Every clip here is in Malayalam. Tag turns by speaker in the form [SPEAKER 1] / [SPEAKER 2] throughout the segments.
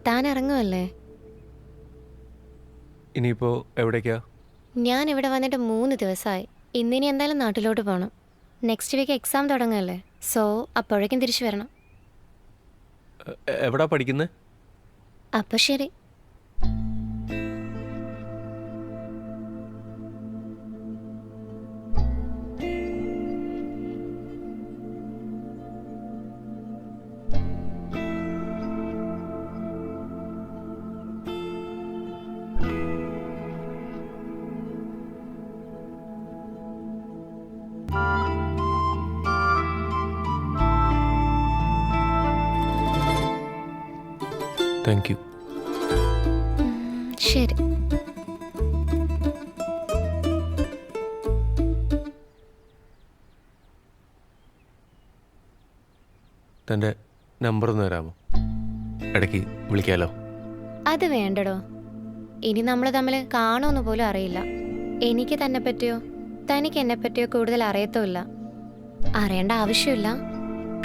[SPEAKER 1] താൻ ഇറങ്ങുമല്ലേ?
[SPEAKER 2] ഇനിയിപ്പോ എവിടേക്കാ?
[SPEAKER 1] ഞാൻ ഇവിടെ വന്നിട്ട് 3 ദിവസമായി. ഇന്നിനി എന്തായാലും നാട്ടിലോട്ട് പോകണം. നെക്സ്റ്റ് വീക്ക് എക്സാം തുടങ്ങല്ലേ, സോ അപ്പോഴേക്കും തിരിച്ചു വരണം.
[SPEAKER 2] എവിടാ പഠിക്കുന്നത്?
[SPEAKER 1] അപ്പോൾ ശരി.
[SPEAKER 2] Thank you.
[SPEAKER 1] ശരി.
[SPEAKER 2] തൻ്റെ നമ്പർ ഒന്ന് തരാമോ? ഇടയ്ക്ക് വിളിക്കാമല്ലോ.
[SPEAKER 1] അത് വേണ്ടടോ. ഇനി നമ്മൾ തമ്മിൽ കാണുമെന്ന് പോലും അറിയില്ല. എനിക്ക് തന്നെ പറ്റിയോ തനിക്ക് എന്നെ പറ്റിയോ കൂടുതൽ അറിയത്തുമില്ല. അറിയേണ്ട ആവശ്യമില്ല.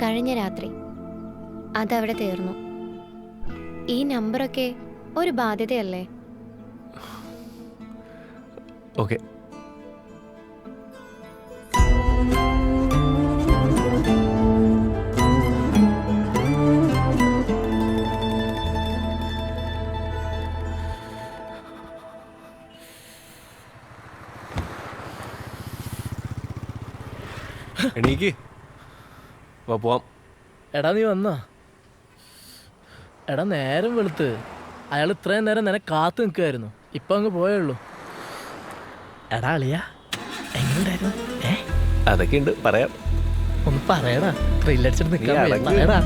[SPEAKER 1] കഴിഞ്ഞ രാത്രി അതവിടെ തീർന്നു. ഈ നമ്പറൊക്കെ ഒരു ബാധ്യതയല്ലേ?
[SPEAKER 2] ഓക്കെ. എണീക്ക്, വാ പോവാം.
[SPEAKER 3] എടാ നീ വന്നാ? എടാ നേരം വെളുത്ത്. അയാൾ ഇത്രയും നേരം നിന്നെ കാത്തു നിൽക്കുമായിരുന്നു. ഇപ്പൊ അങ്ങ് പോയുള്ളൂ. എടാ അളിയാ എങ്ങനെയുണ്ടായിരുന്നു?
[SPEAKER 2] അതൊക്കെ ഉണ്ട്, പറയാം.
[SPEAKER 3] ഒന്ന് പറയടാ. ത്രില്ലടിച്ചിട്ട് നിൽക്കാൻ പറയടാ.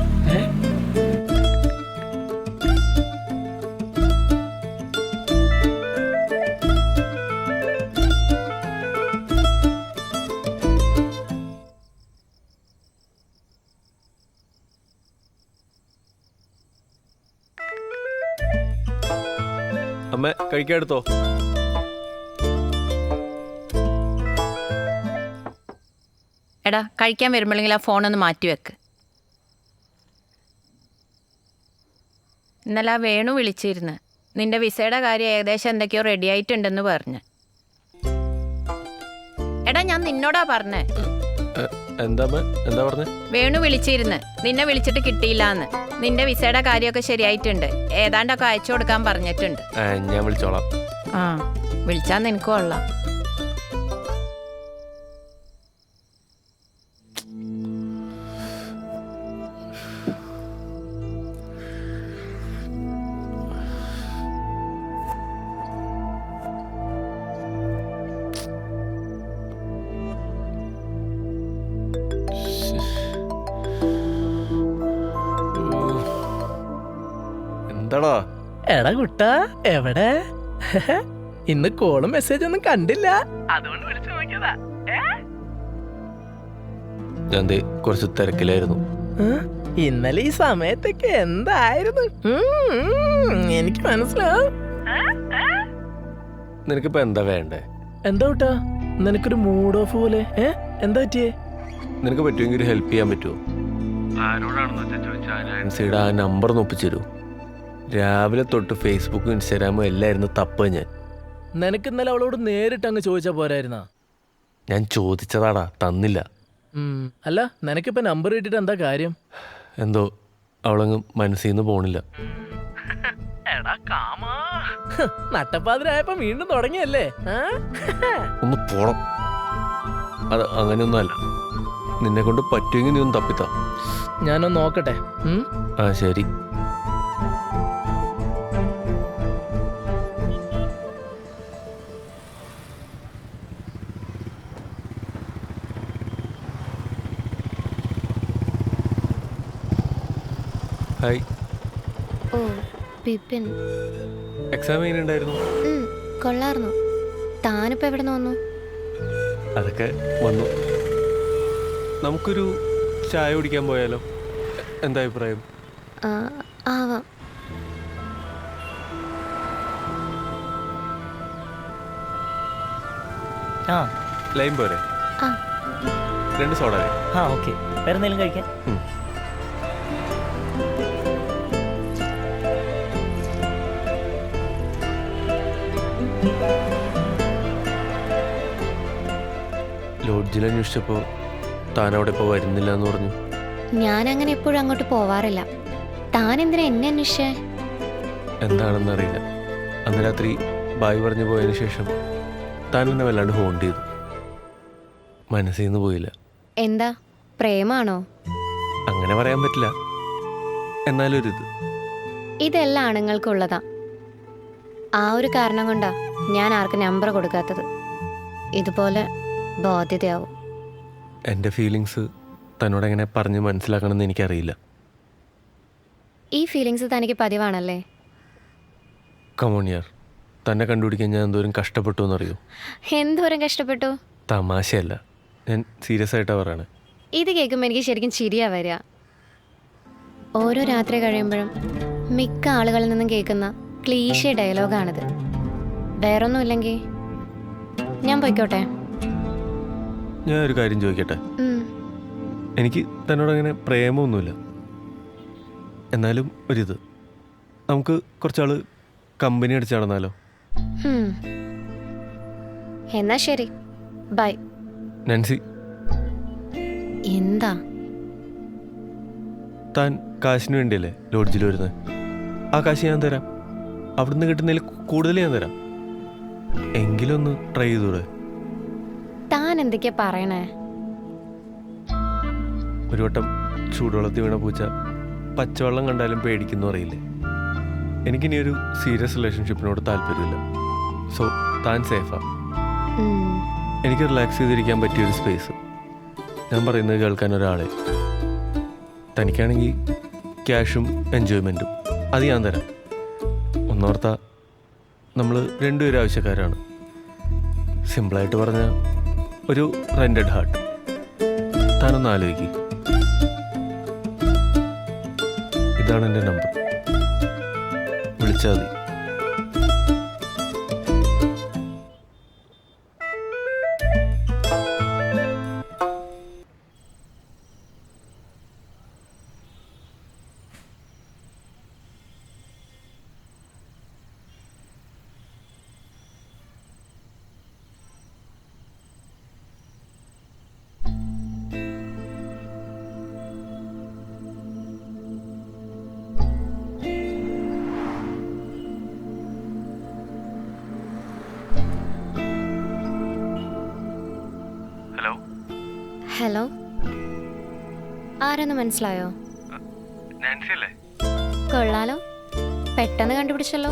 [SPEAKER 2] അമ്മ കഴിക്കാൻ എടുത്തോ?
[SPEAKER 4] എടാ കഴിക്കാൻ വരുമ്പോഴെങ്കിൽ ആ ഫോണൊന്ന് മാറ്റി വെക്ക്. ഇന്നലെ ആ വേണു വിളിച്ചിരുന്നു. നിന്റെ വിസയുടെ കാര്യം ഏകദേശം എന്തൊക്കെയോ റെഡി ആയിട്ടുണ്ടെന്ന് പറഞ്ഞ്. എടാ ഞാൻ നിന്നോടാ പറഞ്ഞേ.
[SPEAKER 2] എന്താ പറഞ്ഞേ?
[SPEAKER 4] വേണു വിളിച്ചിരുന്നു. നിന്നെ വിളിച്ചിട്ട് കിട്ടിയില്ലാന്ന്. നിന്റെ വിസയുടെ കാര്യമൊക്കെ ശരിയായിട്ടുണ്ട്. ഏതാണ്ടൊക്കെ അയച്ചു കൊടുക്കാൻ പറഞ്ഞിട്ടുണ്ട്.
[SPEAKER 2] ഞാൻ വിളിച്ചോളാം.
[SPEAKER 4] ആ വിളിച്ചാൽ നിനക്ക് കൊള്ളാം.
[SPEAKER 2] എന്താടാ?
[SPEAKER 3] എടാ കുട്ടാ എവിടെ? ഇന്ന് കോളും മെസ്സേജ് ഒന്നും കണ്ടില്ല, അതുകൊണ്ട് വിളിച്ചു നോക്കിയതാ.
[SPEAKER 2] ഞാൻ കുറച്ച് തിരക്കിലായിരുന്നു.
[SPEAKER 3] ഇന്നലെ ഈ സമയത്തൊക്കെ എന്തായിരുന്നു? എനിക്ക് മനസ്സിലാവും.
[SPEAKER 2] നിനക്കിപ്പോ എന്താ വേണ്ടേ?
[SPEAKER 3] എന്താ കുട്ടാ നിനക്കൊരു മൂഡ് ഓഫ് പോലെ? എന്താ പറ്റിയേ?
[SPEAKER 2] നിനക്ക് പറ്റുമെങ്കിൽ ഒരു ഹെൽപ്പ് ചെയ്യാൻ പറ്റുമോ? ആരോടാണെന്ന് ആ നമ്പർ ഒപ്പിച്ചു തരൂ. രാവിലെ തൊട്ട് ഫേസ്ബുക്കും ഇൻസ്റ്റാഗ്രാമും എല്ലായിരുന്നു തപ്പ.
[SPEAKER 3] നിനക്ക് ഇന്നലെ അവളോട് നേരിട്ട് അങ്ങ് ചോദിച്ചാ പോരായിരുന്നാ?
[SPEAKER 2] ഞാൻ ചോദിച്ചതാടാ, തന്നില്ല.
[SPEAKER 3] അല്ല നിനക്കിപ്പോ നമ്പർ കിട്ടിട്ട് എന്താ കാര്യം?
[SPEAKER 2] എന്തോ അവളങ്ങ് മനസ്സിൽ നിന്ന് പോണില്ല.
[SPEAKER 3] നട്ടപ്പാതിരായപ്പോ വീണ്ടും തുടങ്ങിയല്ലേ?
[SPEAKER 2] ഒന്ന് പോണം. അത് അങ്ങനെയൊന്നും അല്ല. നിന്നെ കൊണ്ട് പറ്റുമെങ്കിൽ നീ ഒന്ന് തപ്പിത്താ.
[SPEAKER 3] ഞാനൊന്ന് നോക്കട്ടെ.
[SPEAKER 2] ആ ശരി. ഹായ്.
[SPEAKER 1] ഓ പിപ്പിൻ.
[SPEAKER 2] എക്സാം എങ്ങനെയുണ്ടായിരുന്നു?
[SPEAKER 1] കൊള്ളായിരുന്നു. താനിപ്പോൾ എവിടെ നിന്ന് വന്നു?
[SPEAKER 2] അതൊക്കെ വന്നു. നമുക്കൊരു ചായ കുടിക്കാൻ പോയാലോ? എന്താ അഭിപ്രായം?
[SPEAKER 1] ആവാം.
[SPEAKER 2] ലൈം പോരെ? 2 സോഡ.
[SPEAKER 5] ഓക്കെ. വേറെ എന്തെങ്കിലും കഴിക്കാൻ?
[SPEAKER 2] ലോഡ്ജിൽ അന്വേഷിച്ചപ്പോൾ താൻ അവിടെ ഇപ്പോൾ വരുന്നില്ല എന്ന് പറഞ്ഞു.
[SPEAKER 1] ഞാൻ അങ്ങനെ എപ്പോഴും അങ്ങോട്ട് പോവാറില്ല. താൻ എന്തിനാ എന്നെ അന്വേഷിച്ചേ?
[SPEAKER 2] എന്താണെന്നറിയില്ല. അന്ന് രാത്രി ബായ് പറഞ്ഞു പോയതിന് ശേഷം താൻ എന്നെ വല്ലാണ്ട് ഹോണ്ട് ചെയ്തു. മനസ്സിൽ നിന്ന് പോയില്ല.
[SPEAKER 1] എന്താ, പ്രേമാണോ?
[SPEAKER 2] അങ്ങനെ പറയാൻ പറ്റില്ല, എന്നാലൊരിത്.
[SPEAKER 1] ഇതെല്ലാം ആണുങ്ങൾക്കുള്ളതാ. ആ ഒരു കാരണം കൊണ്ടാ ഞാൻ ആർക്കും നമ്പർ കൊടുക്കാത്തത്. ഇതുപോലെ ബാധ്യതയാവും.
[SPEAKER 2] എൻ്റെ ഫീലിങ്സ് തന്നോട് എങ്ങനെ പറഞ്ഞ് മനസ്സിലാക്കണമെന്ന് എനിക്കറിയില്ല.
[SPEAKER 1] ഈ ഫീലിങ്സ് തനിക്ക് പതിവാണല്ലേ?
[SPEAKER 2] കമോണിയർ, തന്നെ കണ്ടുപിടിക്കാൻ ഞാൻ എന്തോരം കഷ്ടപ്പെട്ടു എന്നറിയോ?
[SPEAKER 1] എന്തോരം കഷ്ടപ്പെട്ടു?
[SPEAKER 2] തമാശയല്ല, ഞാൻ സീരിയസ് ആയിട്ടാണ് പറയണേ.
[SPEAKER 1] ഇത് കേൾക്കുമ്പോൾ എനിക്ക് ശരിക്കും ചിരിയാ വരിക. ഓരോ രാത്രി കഴിയുമ്പോഴും മിക്ക ആളുകളിൽ നിന്നും കേൾക്കുന്ന ക്ലീശേ ഡയലോഗാണിത്. വേറൊന്നുമില്ലെങ്കിൽ ഞാൻ പോയിക്കോട്ടെ.
[SPEAKER 2] ഞാൻ ഒരു കാര്യം ചോദിക്കട്ടെ? എനിക്ക് തന്നോട് അങ്ങനെ പ്രേമമൊന്നുമില്ല. എന്നാലും ഒരിത്, നമുക്ക് കുറച്ചാൾ കമ്പനി അടിച്ച് നടന്നാലോ?
[SPEAKER 1] എന്നാ ശരി, ബൈ.
[SPEAKER 2] നാൻസി,
[SPEAKER 1] എന്താ?
[SPEAKER 2] താൻ കാശിന് വേണ്ടിയല്ലേ ലോഡ്ജിൽ വരുന്നത്? ആ കാശ് ഞാൻ തരാം. അവിടുന്ന് കിട്ടുന്നതിൽ കൂടുതൽ ഞാൻ തരാം. എങ്കിലും ഒന്ന് ട്രൈ ചെയ്തൂടെ?
[SPEAKER 1] താൻ എന്തൊക്കെയാ പറയണേ?
[SPEAKER 2] ഒരു വട്ടം ചൂടുവെള്ളത്തിൽ വീണ പൂച്ച പച്ചവെള്ളം കണ്ടാലും പേടിക്കുന്നു അറിയില്ലേ? എനിക്കിനി ഒരു സീരിയസ് റിലേഷൻഷിപ്പിനോട് താല്പര്യമില്ല. സോ താൻ സേഫാ. എനിക്ക് റിലാക്സ് ചെയ്തിരിക്കാൻ പറ്റിയൊരു സ്പേസ്, ഞാൻ പറയുന്നത് കേൾക്കാൻ ഒരാളെ. തനിക്കാണെങ്കിൽ ക്യാഷും എൻജോയ്മെൻറ്റും അത് ഞാൻ തരാം. ഒന്നോർത്താ നമ്മൾ രണ്ടുപേരും ആവശ്യക്കാരാണ്. സിമ്പിളായിട്ട് പറഞ്ഞാൽ ഒരു റെൻറ്റഡ് ഹാർട്ട്. താനൊന്ന് ആലോചിക്കുക. ഇതാണ് എൻ്റെ നമ്പർ, വിളിച്ചാൽ മതി.
[SPEAKER 1] ഹലോ, ആരെന്ന് മനസ്സിലായോ?
[SPEAKER 2] നാൻസി അല്ലേ?
[SPEAKER 1] കൊള്ളാലോ, പെട്ടെന്ന് കണ്ടുപിടിച്ചല്ലോ.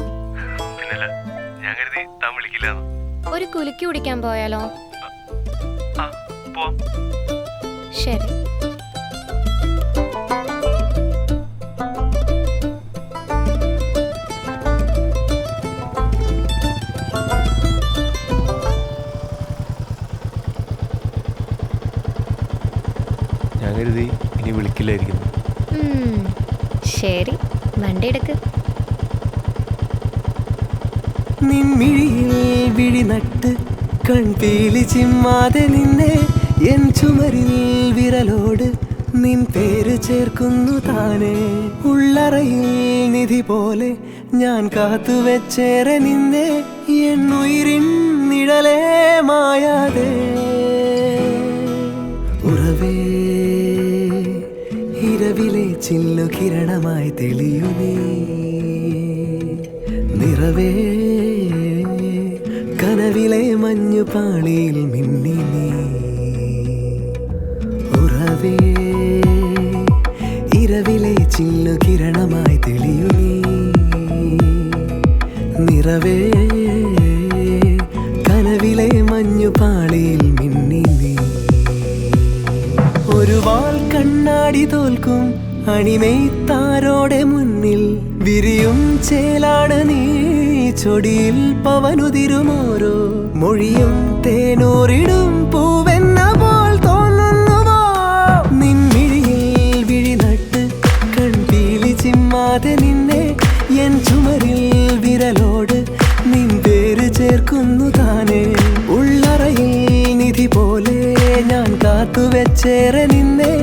[SPEAKER 2] ഞാൻ കരുതി താൻ വിളിക്കില്ല.
[SPEAKER 1] ഒരു കുലുക്കി കുടിക്കാൻ പോയാലോ?
[SPEAKER 2] പോവാം.
[SPEAKER 1] ശരി.
[SPEAKER 2] ഞാൻ കരുതി ഇനി വിളിക്കില്ലായിരിക്കുന്നു.
[SPEAKER 1] ശരി, വണ്ടി എടുക്ക്.
[SPEAKER 5] നിൻമിഴിയിൽ വിഴിനട്ട് കൺപീലി ചിമ്മാതെ നിന്നെ എൻ ചുമരിൽ വിരലോട് നിൻ പേര് ചേർക്കുന്നു താനേ. ഉള്ളറയിൽ നിധി പോലെ ഞാൻ കാത്തുവെച്ചേറെ നിന്നെ എൻ ഉയിരിൻ നിഴലേ മായാതെ. ഉറവേ ഇരവിലെ ചില്ലു കിരണമായി തെളിയു നീ. നിറവേ കനവിലെ മഞ്ഞുപാളിയിൽ മിന്നി നീ. ഉറവേ ഇരവിലെ ചില്ലു കിരണമായി തെളിയു നീ. നിറവേ കനവിലെ മഞ്ഞുപാളിയിൽ മിന്നി നീ. ഒരു വാൽ കണ്ണാടി തോൽക്കും അണിമെയ്ത്താരോടെ മുന്നിൽ വിരിയും ചേലാണ് നീ. ചൊടിയിൽ പവനുതിരുമോരോ മൊഴിയും തേനൂറിടും പൂവെന്ന പോൽ തോന്നുന്നുവോ. നിൻമിഴിയിൽ വിഴിനട്ട് കൺപീലി ചിമ്മാതെ നിന്നെ എൻ ചുമരിൽ വിരലോട് നിൻ പേര് ചേർക്കുന്നു താനേ. ഉള്ളറയിൽ നിധി പോലെ ഞാൻ കാത്തുവെച്ചേറെ നിന്നെ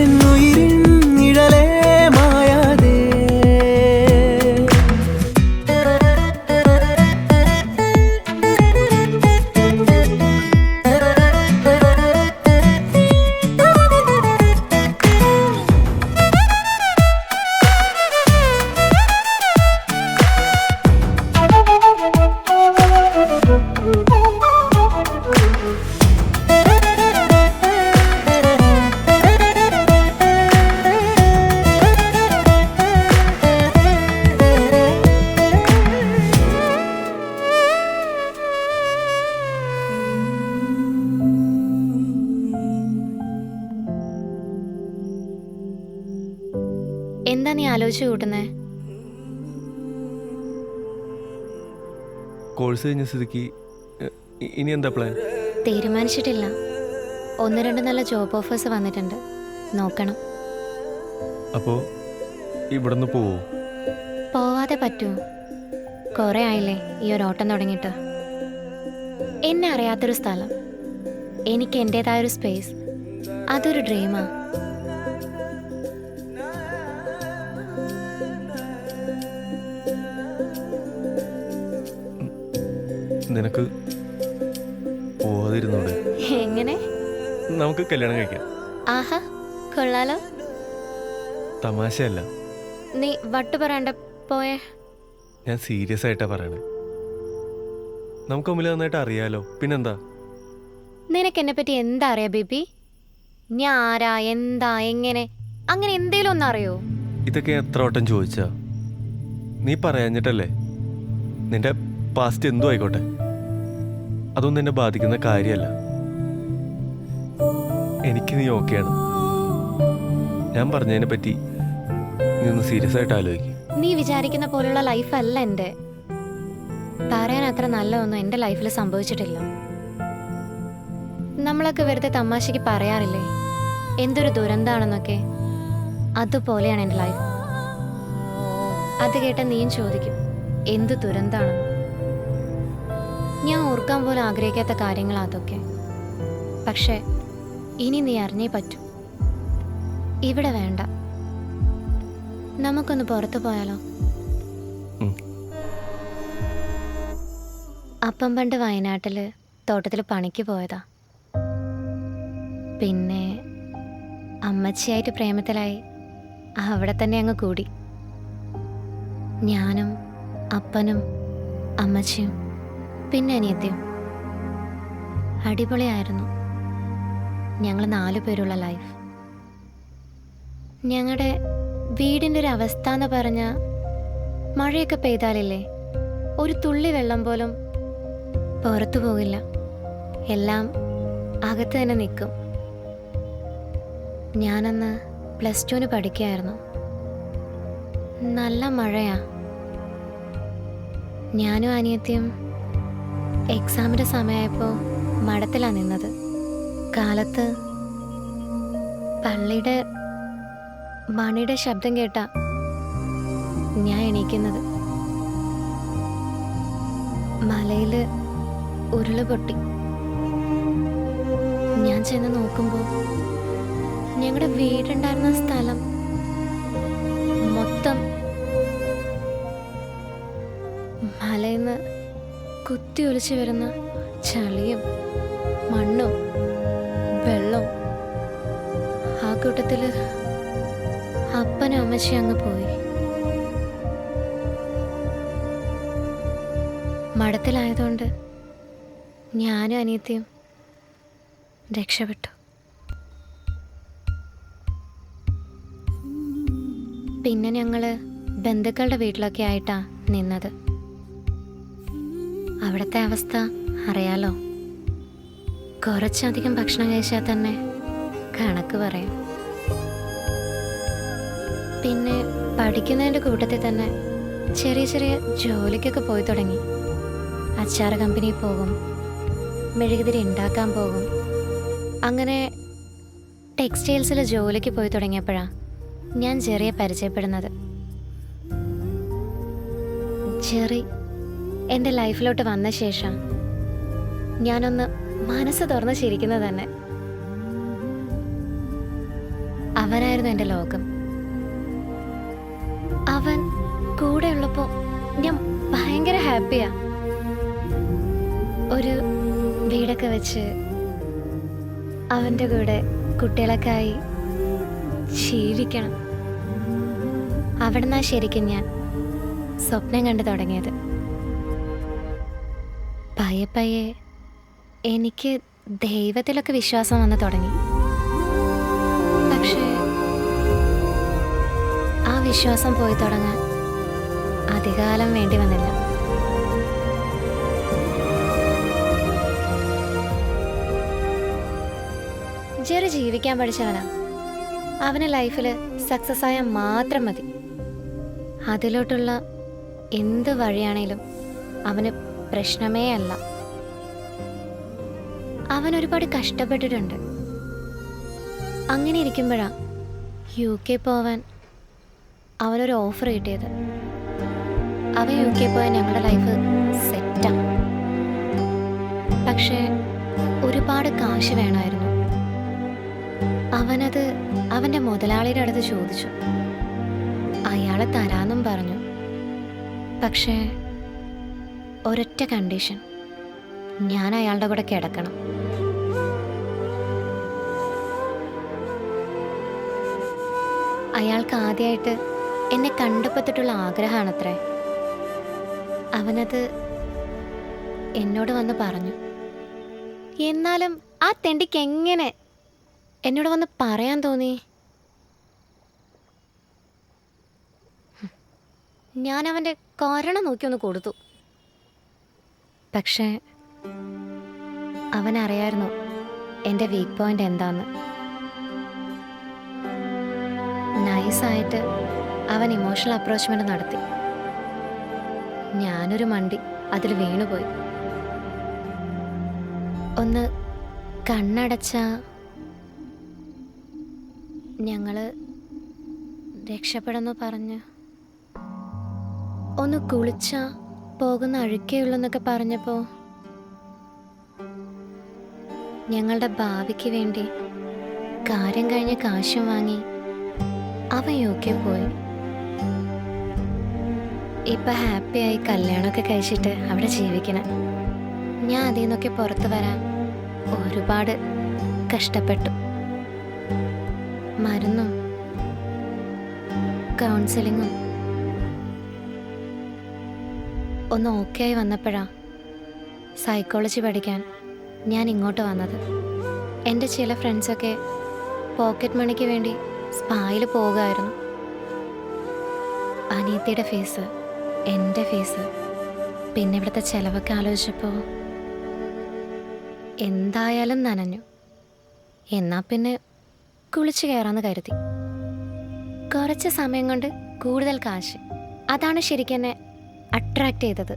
[SPEAKER 5] എൻ ഉയിരിൻ നിഴലേ മായാതെ.
[SPEAKER 1] എന്താ നീ ആലോചിച്ച് കൂട്ടുന്നേ?
[SPEAKER 2] കോഴ്സ് കഴിഞ്ഞ സ്ഥിതിക്ക് ഇനി എന്താ പ്ലാൻ?
[SPEAKER 1] തീരുമാനിച്ചിട്ടില്ല. 1-2 നല്ല ജോബ് ഓഫേഴ്സ് വന്നിട്ടുണ്ട്, നോക്കണം.
[SPEAKER 2] അപ്പോൾ ഇവിടുന്ന് പോവോ?
[SPEAKER 1] പോവാതെ പറ്റുമോ? കുറേ ആയില്ലേ ഈ ഒരു ഓട്ടം തുടങ്ങിയിട്ട്. എന്നെ അറിയാത്തൊരു സ്ഥലം, എനിക്ക് എൻ്റേതായൊരു സ്പേസ്, അതൊരു ഡ്രീമാ.
[SPEAKER 2] നിനക്ക് പോവാതിരുന്നൂടെ?
[SPEAKER 1] എങ്ങനെ?
[SPEAKER 2] നമുക്ക് കല്യാണം കഴിക്കാം.
[SPEAKER 1] ആഹാ, കൊള്ളാലോ.
[SPEAKER 2] തമാശയല്ല,
[SPEAKER 1] നീ വട്ടു പറയണ്ട, പോയേ.
[SPEAKER 2] ഞാൻ സീരിയസ് ആയിട്ടാ പറയണേ. നമുക്ക് തമ്മിൽ നന്നായിട്ട് അറിയാലോ, പിന്നെന്താ?
[SPEAKER 1] നിനക്കെന്നെ പറ്റി എന്താ അറിയാ ബേബി? ഞാൻ ആരാ, എന്താ, എങ്ങനെ, അങ്ങനെ എന്തേലും ഒന്നറിയോ?
[SPEAKER 2] ഇതൊക്കെ എത്ര വട്ടം ചോദിച്ചാ? നീ പറയാഞ്ഞിട്ടല്ലേ? നിന്റെ പാസ്റ്റ് എന്തു ആയിക്കോട്ടെ, അതൊന്നും എന്നെ ബാധിക്കുന്ന കാര്യമല്ല. എനിക്ക് നീ ഓക്കെയാണ്. ഞാൻ പറഞ്ഞതിനെ പറ്റി നീ ഒന്ന് സീരിയസ് ആയിട്ട് ആലോചിക്കും.
[SPEAKER 1] നീ വിചാരിക്കുന്ന പോലുള്ള ലൈഫല്ല എൻ്റെ. പറയാൻ അത്ര നല്ലതൊന്നും എൻ്റെ ലൈഫിൽ സംഭവിച്ചിട്ടില്ല. നമ്മളൊക്കെ വെറുതെ തമാശയ്ക്ക് പറയാറില്ലേ എന്തൊരു ദുരന്താണെന്നൊക്കെ? അതുപോലെയാണ് എൻ്റെ ലൈഫ്. അത് കേട്ട നീയും ചോദിക്കും എന്ത് ദുരന്താണെന്ന്. ഞാൻ ഓർക്കാൻ പോലും ആഗ്രഹിക്കാത്ത കാര്യങ്ങളാ അതൊക്കെ. പക്ഷേ ഇനി നീ അറിഞ്ഞേ പറ്റൂ. ഇവിടെ വേണ്ട, നമുക്കൊന്ന് പുറത്തു പോയാലോ? അപ്പം പണ്ട് വയനാട്ടില് തോട്ടത്തിൽ പണിക്ക് പോയതാ. പിന്നെ അമ്മച്ചിയായിട്ട് പ്രേമത്തിലായി അവിടെ തന്നെ അങ്ങ് കൂടി. ഞാനും അപ്പനും അമ്മച്ചിയും പിന്നെ അനിയത്തിയും. അടിപൊളിയായിരുന്നു ഞങ്ങൾ 4 പേരുള്ള ലൈഫ്. ഞങ്ങളുടെ വീടിൻ്റെ ഒരു അവസ്ഥ എന്ന് പറഞ്ഞാൽ, മഴയൊക്കെ പെയ്താലില്ലേ ഒരു തുള്ളി വെള്ളം പോലും പുറത്തു പോകില്ല, എല്ലാം അകത്ത് തന്നെ നിൽക്കും. ഞാനന്ന് +2 പഠിക്കുകയായിരുന്നു. നല്ല മഴയാ. ഞാനും അനിയത്തിയും എക്സാമിൻ്റെ സമയമായപ്പോൾ മഠത്തിലാണ് നിന്നത്. കാലത്ത് പള്ളിയുടെ മണിയുടെ ശബ്ദം കേട്ടാ ഞാൻ എണീക്കുന്നത്. മലയിൽ ഉരുള് പൊട്ടി. ഞാൻ ചെന്ന് നോക്കുമ്പോൾ ഞങ്ങളുടെ വീടുണ്ടായിരുന്ന സ്ഥലം മൊത്തം മലയിൽ നിന്ന് കുത്തി ഒലിച്ചു വരുന്ന ചളിയും മണ്ണും വെള്ളം. ആ കൂട്ടത്തിൽ അപ്പനും അമ്മച്ചി അങ്ങ് പോയി. മഠത്തിലായതുകൊണ്ട് ഞാനും അനിയത്തിയും രക്ഷപ്പെട്ടു. പിന്നെ ഞങ്ങള് ബന്ധുക്കളുടെ വീട്ടിലൊക്കെ ആയിട്ടാ നിന്നത്. അവിടുത്തെ അവസ്ഥ അറിയാലോ. കുറച്ചധികം ഭക്ഷണം കഴിച്ചാൽ തന്നെ കണക്ക് പറയും. പിന്നെ പഠിക്കുന്നതിൻ്റെ കൂട്ടത്തിൽ തന്നെ ചെറിയ ചെറിയ ജോലിക്കൊക്കെ പോയി തുടങ്ങി. അച്ചാർ കമ്പനിയിൽ പോകും, മെഴുകുതിരി ഉണ്ടാക്കാൻ പോകും. അങ്ങനെ ടെക്സ്റ്റൈൽസിൽ ജോലിക്ക് പോയി തുടങ്ങിയപ്പോഴാണ് ഞാൻ ജെറിയെ പരിചയപ്പെടുന്നത്. ജെറി എൻ്റെ ലൈഫിലോട്ട് വന്ന ശേഷം ഞാനൊന്ന് മനസ്സ് തുറന്ന് ചിരിക്കുന്നത് തന്നെ. അവനായിരുന്നു എൻ്റെ ലോകം. അവൻ കൂടെ ഉള്ളപ്പോൾ ഞാൻ ഭയങ്കര ഹാപ്പിയാ. ഒരു വീടൊക്കെ വെച്ച് അവൻ്റെ കൂടെ കുട്ടികളൊക്കെ ആയി ജീവിക്കണം. അവിടെ നിന്നാ ശരിക്കും ഞാൻ സ്വപ്നം കണ്ടു തുടങ്ങിയത്. പയ്യെ പയ്യെ എനിക്ക് ദൈവത്തിലൊക്കെ വിശ്വാസം വന്ന് തുടങ്ങി. പക്ഷേ ആ വിശ്വാസം പോയി തുടങ്ങാൻ അധികാലം വേണ്ടി വന്നില്ല. ജെറി ജീവിക്കാൻ പഠിച്ചവനാ. അവന് ലൈഫിൽ സക്സസ് ആയാൽ മാത്രം മതി. അതിലോട്ടുള്ള എന്ത് വഴിയാണേലും അവന് പ്രശ്നമേ അല്ല. അവൻ ഒരുപാട് കഷ്ടപ്പെട്ടിട്ടുണ്ട്. അങ്ങനെ ഇരിക്കുമ്പോഴാ UK പോവാൻ അവനൊരു ഓഫർ കിട്ടിയത്. അവൻ UK പോയാൽ ഞങ്ങളുടെ ലൈഫ് സെറ്റാ. പക്ഷേ ഒരുപാട് കാശ് വേണമായിരുന്നു. അവനത് അവൻ്റെ മുതലാളിയുടെ അടുത്ത് ചോദിച്ചു. അയാളെ തരാമെന്നും പറഞ്ഞു. പക്ഷേ ഒരൊറ്റ കണ്ടീഷൻ, ഞാൻ അയാളുടെ കൂടെ കിടക്കണം. അയാൾക്ക് ആദ്യമായിട്ട് എന്നെ കണ്ടപ്പത്തിട്ടുള്ള ആഗ്രഹമാണത്രേ. അവനത് എന്നോട് വന്ന് പറഞ്ഞു. എന്നാലും ആ തെണ്ടിക്ക് എങ്ങനെ എന്നോട് വന്ന് പറയാൻ തോന്നി? ഞാൻ അവൻ്റെ കാരണം നോക്കി ഒന്ന് കൊടുത്തു. പക്ഷേ അവനറിയായിരുന്നു എൻ്റെ വീക്ക് പോയിന്റ് എന്താന്ന്. നൈസായിട്ട് അവൻ ഇമോഷണൽ അപ്രോച്ച്മെന്റ് നടത്തി. ഞാനൊരു മണ്ടി അതിൽ വീണുപോയി. ഒന്ന് കണ്ണടച്ച ഞങ്ങള് രക്ഷപ്പെടുന്നു പറഞ്ഞ്, ഒന്ന് കുളിച്ച പോകുന്ന അഴുക്കേയുള്ളൂ എന്നൊക്കെ പറഞ്ഞപ്പോ ഞങ്ങളുടെ ഭാവിക്ക് വേണ്ടി കാര്യം കഴിഞ്ഞ് കാശും വാങ്ങി അവൻ UK പോയി. ഇപ്പൊ ഹാപ്പിയായി കല്യാണമൊക്കെ കഴിച്ചിട്ട് അവിടെ ജീവിക്കണം. ഞാൻ അതിൽ നിന്നൊക്കെ പുറത്തു വരാൻ ഒരുപാട് കഷ്ടപ്പെട്ടു. മരുന്നും കൗൺസിലിങ്ങും ഒന്ന് ഓക്കെ ആയി വന്നപ്പോഴാ സൈക്കോളജി പഠിക്കാൻ ഞാൻ ഇങ്ങോട്ട് വന്നത്. എൻ്റെ ചില ഫ്രണ്ട്സൊക്കെ പോക്കറ്റ് മണിക്ക് വേണ്ടി സ്പായിൽ പോകുമായിരുന്നു. അനിയത്തിയുടെ ഫീസ്, എൻ്റെ ഫീസ്, പിന്നെ ഇവിടുത്തെ ചിലവൊക്കെ ആലോചിച്ചപ്പോൾ എന്തായാലും നനഞ്ഞു. എന്നാ പിന്നെ കുളിച്ചു കയറാമെന്ന് കരുതി. കുറച്ച് സമയം കൊണ്ട് കൂടുതൽ കാശ്, അതാണ് ശരിക്കും എന്നെ അട്രാക്റ്റ് ചെയ്തത്.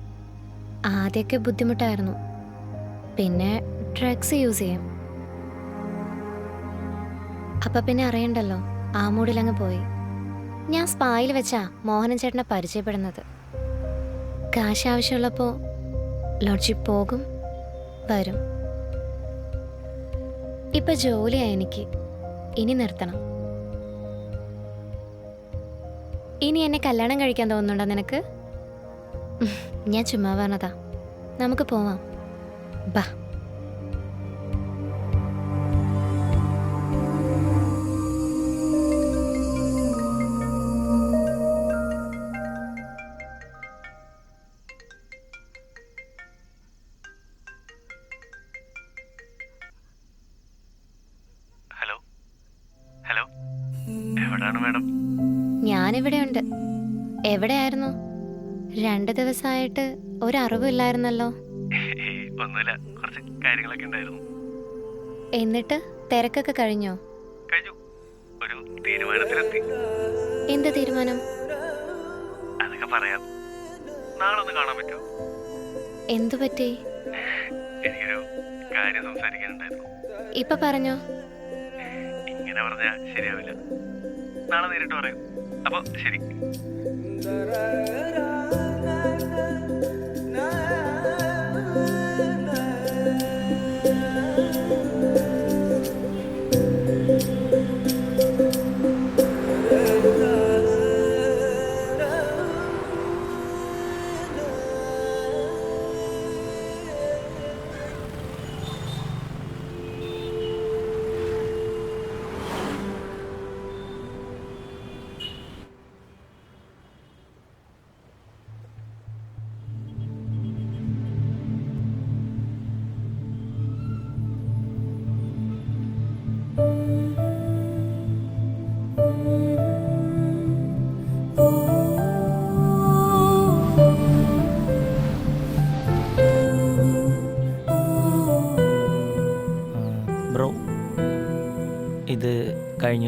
[SPEAKER 1] ആദ്യമൊക്കെ ബുദ്ധിമുട്ടായിരുന്നു. പിന്നെ ഡ്രഗ്സ് യൂസ് ചെയ്യും. അപ്പം പിന്നെ അറിയണ്ടല്ലോ, ആ മൂഡിലങ്ങ് പോയി. ഞാൻ സ്പായിൽ വെച്ചാ മോഹനൻ ചേട്ടനെ പരിചയപ്പെടുന്നത്. കാശ് ആവശ്യമുള്ളപ്പോൾ ലോഡ്ജിൽ പോകും, വരും. ഇപ്പം ജോലിയായി എനിക്ക്. ഇനി നിർത്തണം. ഇനി എന്നെ കല്യാണം കഴിക്കാൻ തോന്നുന്നുണ്ടോ നിനക്ക്? ഞാൻ ചുമ്മാ പറഞ്ഞതാ. നമുക്ക് പോവാം, ബാ.
[SPEAKER 2] ഹലോ ഹലോ, എവിടാണ് മാഡം?
[SPEAKER 1] ഞാനിവിടെയുണ്ട്. എവിടെയായിരുന്നു? 2 ദിവസമായിട്ട് ഒരറിവില്ലായിരുന്നല്ലോ.
[SPEAKER 2] ഒന്നുമില്ല, കുറച്ച് കാര്യങ്ങളൊക്കെ ഉണ്ടായിരുന്നു.
[SPEAKER 1] എന്നിട്ട് തിരക്കൊക്കെ കഴിഞ്ഞോ?
[SPEAKER 2] കഴിഞ്ഞു, ഒരു തീരുമാനത്തിലെത്തി.
[SPEAKER 1] എന്ത് തീരുമാനം?
[SPEAKER 2] അതൊക്കെ പറയാം. നാളെ ഒന്ന് കാണാൻ പറ്റുമോ?
[SPEAKER 1] എന്തു പറ്റി?
[SPEAKER 2] എനിക്കൊരു കാര്യം സംസാരിക്കാനുണ്ടായിരുന്നു.
[SPEAKER 1] ഇപ്പൊ പറഞ്ഞോ.
[SPEAKER 2] ഇങ്ങനെ പറഞ്ഞാൽ ശരിയാവില്ല. നാളെ നേരിട്ട് പറയും. അപ്പൊ ശരി.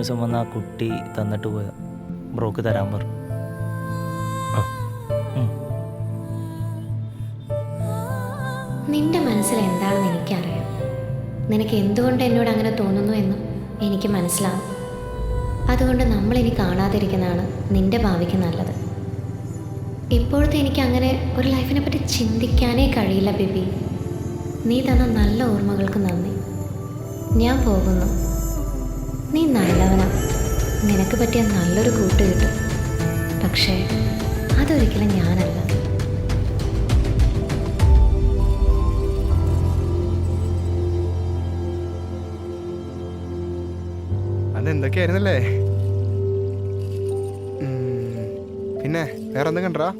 [SPEAKER 6] ദിവസം വന്ന് ആ കുട്ടി തന്നിട്ട് പോയതാ. ബ്രോക്ക് തരാൻ പറഞ്ഞു.
[SPEAKER 2] ആ.
[SPEAKER 1] നിന്റെ മനസ്സിൽ എന്താണെന്ന് എനിക്കറിയാം. നിനക്ക് എന്തുകൊണ്ട് എന്നോട് അങ്ങനെ തോന്നുന്നു എന്നും എനിക്ക് മനസ്സിലാവും. അതുകൊണ്ട് നമ്മളിനി കാണാതിരിക്കുന്നതാണ് നിന്റെ ഭാവിക്ക് നല്ലത്. ഇപ്പോഴത്തെ എനിക്ക് അങ്ങനെ ഒരു ലൈഫിനെ പറ്റി ചിന്തിക്കാനേ കഴിയില്ല ബേബി. നീ തന്ന നല്ല ഓർമ്മകൾക്ക് നന്ദി. ഞാൻ പോകുന്നു. നീ നല്ലവനാ. നിനക്ക് പറ്റിയ നല്ലൊരു കൂട്ട് കിട്ടും. പക്ഷേ അതൊരിക്കലും ഞാനല്ല.
[SPEAKER 7] അതെന്തൊക്കെയായിരുന്നല്ലേ. പിന്നെ വേറെ എന്തും കണ്ടാ?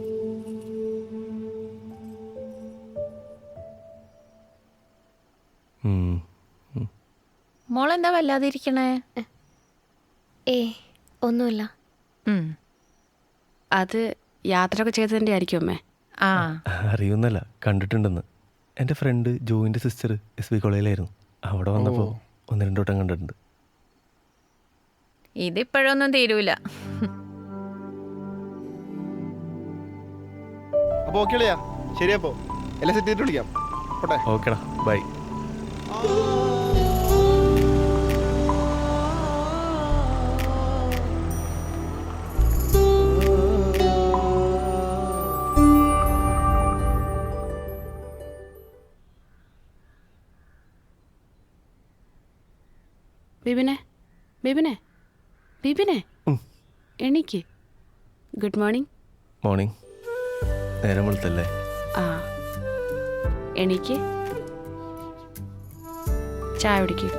[SPEAKER 4] മോളെന്താ വല്ലാതിരിക്കണേ?
[SPEAKER 1] ഒന്നുമില്ല.
[SPEAKER 8] അത് യാത്രയൊക്കെ ചെയ്തതിൻ്റെ ആയിരിക്കും അമ്മേ.
[SPEAKER 4] ആ
[SPEAKER 2] അറിയുന്നല്ല, കണ്ടിട്ടുണ്ടെന്ന്. എൻ്റെ ഫ്രണ്ട് ജോയിൻ്റെ സിസ്റ്റർ SB കോളേജിലായിരുന്നു. അവിടെ വന്നപ്പോൾ 1-2 വട്ടം കണ്ടിട്ടുണ്ട്.
[SPEAKER 4] ഇതിപ്പോഴൊന്നും തീരൂല.
[SPEAKER 7] അപ്പോൾ ഓക്കെ അളിയാ, ശരി. അപ്പോൾ എല്ലാം സെറ്റ് ചെയ്തിട്ട് വിളിക്കാം. പോട്ടെ.
[SPEAKER 2] ഓക്കെടാ, ബൈ.
[SPEAKER 8] ബിബിനെ എണീക്ക്. Good morning.
[SPEAKER 2] മോർണിംഗ്. നേരം വെളുത്തല്ലേ?
[SPEAKER 8] ആ എണീക്ക്, ചായ കുടിക്ക്.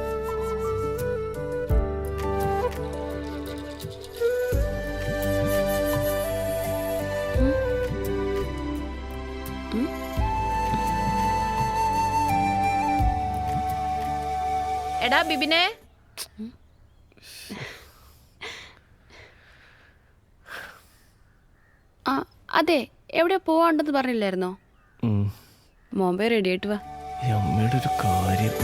[SPEAKER 4] എടാ ബിബിനെ,
[SPEAKER 8] ആ അതെ, എവിടെ പോവാണ്ടെന്ന് പറഞ്ഞില്ലായിരുന്നോ? മോമ്പേ റെഡി ആയിട്ട് വാ.
[SPEAKER 2] ഈ അമ്മയുടെ ഒരു കാര്യം.